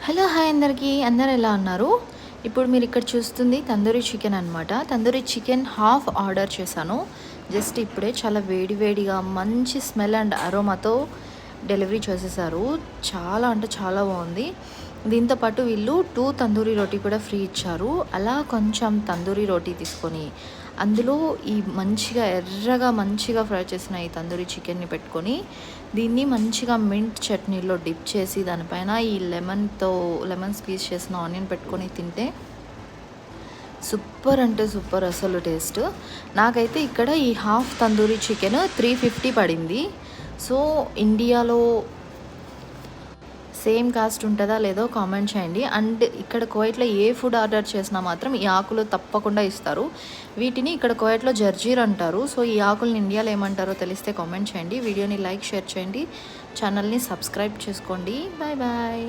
Hello hi అందరికీ, అందరు ఎలా ఉన్నారు? ఇప్పుడు మీరు ఇక్కడ చూస్తుంది తందూరి చికెన్ అనమాట. తందూరి చికెన్ హాఫ్ ఆర్డర్ చేశాను. జస్ట్ ఇప్పుడే చాలా వేడి వేడిగా మంచి స్మెల్ అండ్ అరోమాతో డెలివరీ చేసేసారు. చాలా అంటే చాలా బాగుంది. దీంతో పాటు వీళ్ళు 2 తందూరి రోటీ కూడా ఫ్రీ ఇచ్చారు. అలా కొంచెం తందూరి రోటీ తీసుకొని అందులో ఈ మంచిగా ఎర్రగా మంచిగా ఫ్రై చేసిన ఈ తందూరి చికెన్ని పెట్టుకొని దీన్ని మంచిగా మింట్ చట్నీలో డిప్ చేసి దానిపైన ఈ లెమన్ స్క్వీజ్ చేసిన ఆనియన్ పెట్టుకొని తింటే సూపర్ అంటే సూపర్ అసలు టేస్ట్. నాకైతే ఇక్కడ ఈ హాఫ్ తందూరి చికెన్ 350 పడింది. సో ఇండియాలో సేమ్ కాస్ట్ ఉంటుందా లేదో కామెంట్ చేయండి. అండ్ ఇక్కడ కువైట్లో ఏ ఫుడ్ ఆర్డర్ చేసినా మాత్రం ఈ ఆకులు తప్పకుండా ఇస్తారు. వీటిని ఇక్కడ కువైట్లో జర్జీర్ అంటారు. సో ఈ ఆకుల్ని ఇండియాలో ఏమంటారో తెలిస్తే కామెంట్ చేయండి. వీడియోని లైక్, షేర్ చేయండి. ఛానల్ని సబ్స్క్రైబ్ చేసుకోండి. Bye bye.